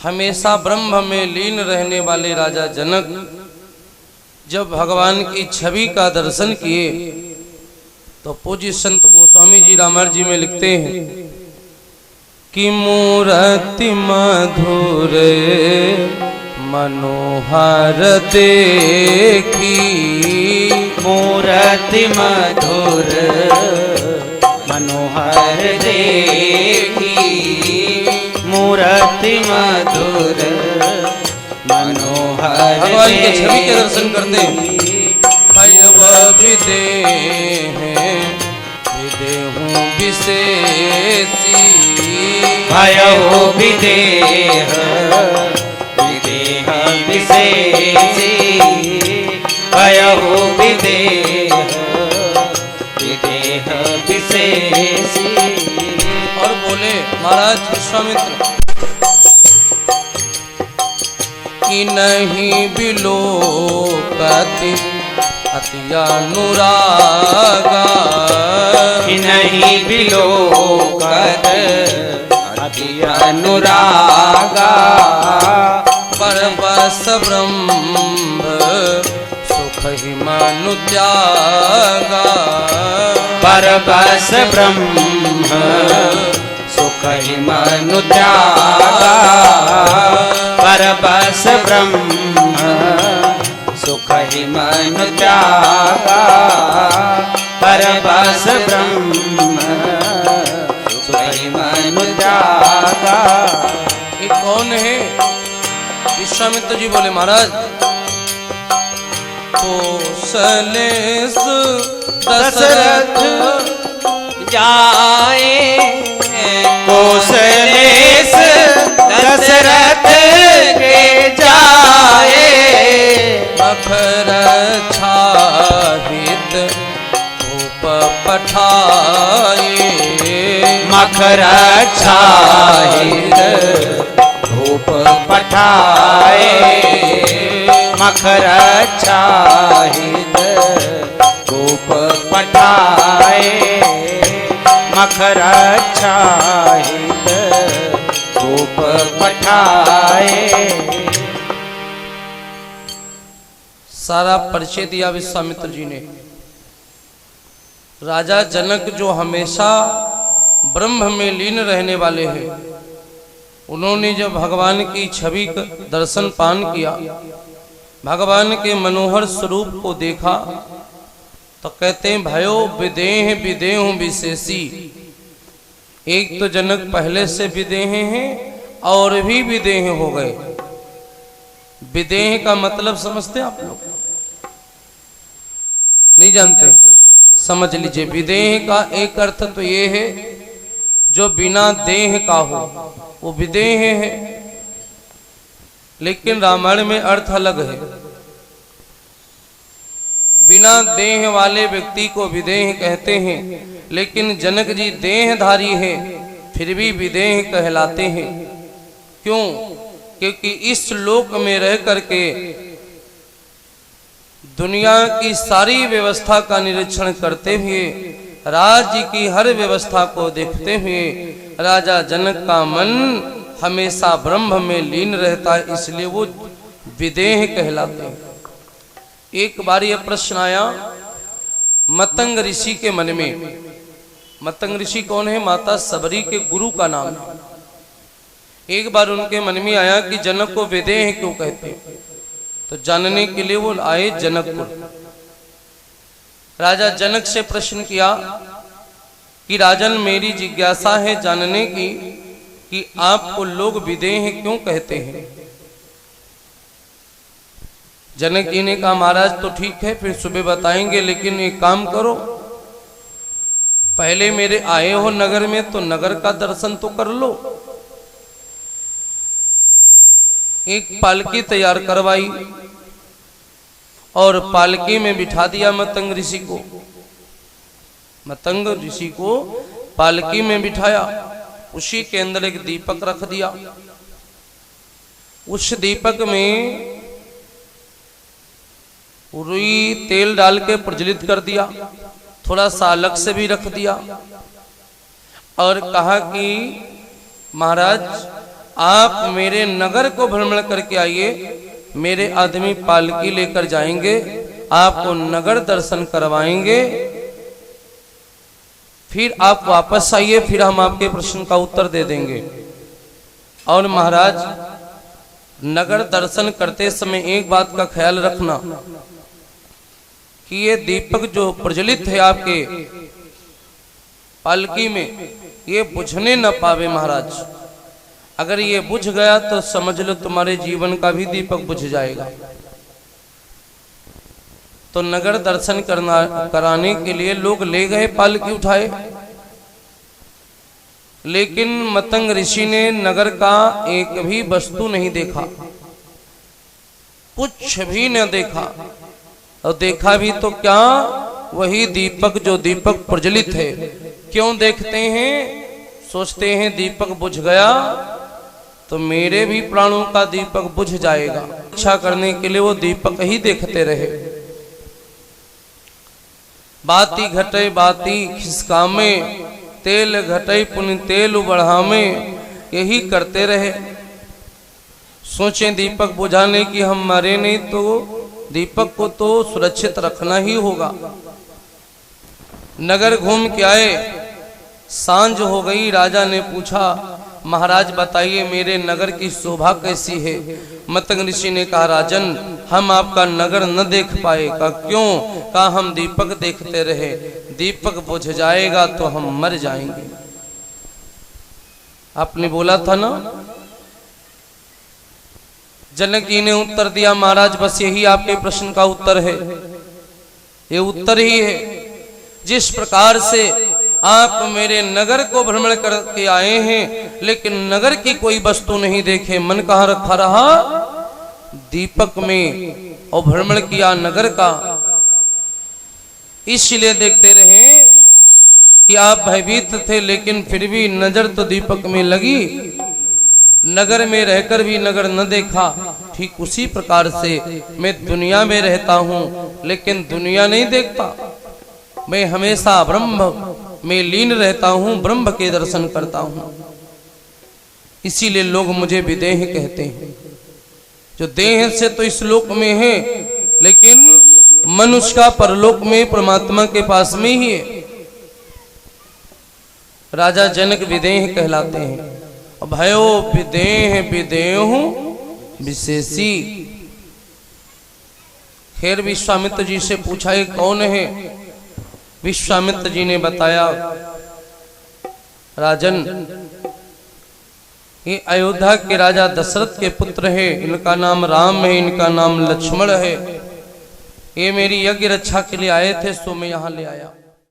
हमेशा ब्रह्म में लीन रहने वाले राजा जनक जब भगवान की छवि का दर्शन किए तो पूज्य संत गोस्वामी जी रामायण जी में लिखते हैं कि मूर्ति मधुर मनोहर देखी, मूर्ति मधुर मनोहर देखी, मूर्ति मधुर मनोहर भगवान के छवि के दर्शन करते भैव विदेह विदेहूँ विशेषी, भयहो विदेह विदेह विशेषी, भयहो विदेह विदेह विशेषी। और बोले महाराज विश्वामित्र कि नहीं बिलोकति अतियानुरागा, कि नहीं बिलोकत अतियानुरागा, परबस ब्रह्म सुख ही मनु त्यागा, परबस ब्रह्म सुख ही मनु त्यागा, परबस ब्रह्म सुख ही मनु त्यागा, परबस ब्रह्म सुख ही मनु त्यागा। ये कौन है? विश्वामित्र जी बोले महाराज कौशलेश दशरथ जाए, कौशलेश दशरथ के जाए, मखर छाहित धूप पठाए, मखर छाहित धूप पठाए, मखर छाहित धूप पठाए, मखर छाहित धूप पठाए। सारा परिचय दिया विश्वामित्र जी ने। राजा जनक जो हमेशा ब्रह्म में लीन रहने वाले हैं, उन्होंने जब भगवान की छवि का दर्शन पान किया, भगवान के मनोहर स्वरूप को देखा, तो कहते हैं भयो विदेह विदेहूँ विशेषी। एक तो जनक पहले से विदेह हैं और भी विदेह हो गए। विदेह का मतलब समझते आप लोग? नहीं जानते? समझ लीजिए, विदेह का एक अर्थ तो ये है जो बिना देह का हो, वो विदेह है। लेकिन रामायण में अर्थ अलग है। बिना देह वाले व्यक्ति को विदेह कहते हैं, लेकिन जनक जी देहधारी है फिर भी विदेह कहलाते हैं। क्यों? क्योंकि इस लोक में रह करके दुनिया की सारी व्यवस्था का निरीक्षण करते हुए, राज्य की हर व्यवस्था को देखते हुए राजा जनक का मन हमेशा ब्रह्म में लीन रहता है, इसलिए वो विदेह कहलाते हैं। एक बार यह प्रश्न आया मतंग ऋषि के मन में। मतंग ऋषि कौन है? माता सबरी के गुरु का नाम है। एक बार उनके मन में आया कि जनक को विदेह क्यों कहते हैं, तो जानने के लिए वो आए जनकपुर। राजा जनक से प्रश्न किया कि राजन, मेरी जिज्ञासा है जानने की कि आपको लोग विदेह क्यों कहते हैं। जनक जी ने कहा महाराज तो ठीक है, फिर सुबह बताएंगे, लेकिन एक काम करो, पहले मेरे आए हो नगर में तो नगर का दर्शन तो कर लो। एक पालकी तैयार करवाई और पालकी में बिठा दिया मतंग ऋषि को। मतंग ऋषि को पालकी में बिठाया, उसी के अंदर एक दीपक रख दिया। उस दीपक में रुई तेल डाल के प्रज्वलित कर दिया, थोड़ा सा अलग से भी रख दिया और कहा कि महाराज आप मेरे नगर को भ्रमण करके आइए, मेरे आदमी पालकी लेकर जाएंगे, आपको नगर दर्शन करवाएंगे, फिर आप वापस आइए, फिर हम आपके प्रश्न का उत्तर दे देंगे। और महाराज, नगर दर्शन करते समय एक बात का ख्याल रखना कि ये दीपक जो प्रज्वलित है आपके पालकी में, ये बुझने न पावे महाराज। अगर ये बुझ गया तो समझ लो तुम्हारे जीवन का भी दीपक बुझ जाएगा। तो नगर दर्शन कराने के लिए लोग ले गए पालकी उठाए, लेकिन मतंग ऋषि ने नगर का एक भी वस्तु नहीं देखा, कुछ भी न देखा। और देखा भी तो क्या, वही दीपक जो दीपक प्रज्वलित है। क्यों देखते हैं? सोचते हैं दीपक बुझ गया तो मेरे भी प्राणों का दीपक बुझ जाएगा। इच्छा करने के लिए वो दीपक ही देखते रहे। बाती घटे बाती खिसकामे, तेल घटे पुन तेल बढ़ामे, यही करते रहे। सोचें दीपक बुझाने की, हम मरे नहीं तो दीपक को तो सुरक्षित रखना ही होगा। नगर घूम के आए, सांझ हो गई। राजा ने पूछा, महाराज बताइए मेरे नगर की शोभा कैसी है? मतंग ऋषि ने कहा, राजन हम आपका नगर न देख पाए। कहा क्यों? कहा हम दीपक देखते रहे, दीपक बुझ जाएगा तो हम मर जाएंगे। आपने बोला था ना। जनक जी ने उत्तर दिया, महाराज बस यही आपके प्रश्न का उत्तर है, ये उत्तर ही है। जिस प्रकार से आप मेरे नगर को भ्रमण करके आए हैं, लेकिन नगर की कोई वस्तु नहीं देखे, मन कहाँ रखा रहा? दीपक में। और भ्रमण किया नगर का, इसलिए देखते रहे कि आप भयभीत थे, लेकिन फिर भी नजर तो दीपक में लगी। नगर में रहकर भी नगर न देखा। ठीक उसी प्रकार से मैं दुनिया में रहता हूं, लेकिन दुनिया नहीं देखता। मैं हमेशा ब्रह्म में लीन रहता हूं, ब्रह्म के दर्शन करता हूं। इसीलिए लोग मुझे विदेह कहते हैं। जो देह से तो इस लोक में है, लेकिन मनुष्य का परलोक में परमात्मा के पास में ही है। राजा जनक विदेह कहलाते हैं। भयो विदेह विदेहु विशेषी। खैर विश्वामित्र जी से पूछा ये कौन है? विश्वामित्र जी ने बताया, राजन ये अयोध्या के राजा दशरथ के पुत्र है, इनका नाम राम है, इनका नाम लक्ष्मण है। ये मेरी यज्ञ रक्षा के लिए आए थे, सो मैं यहाँ ले आया।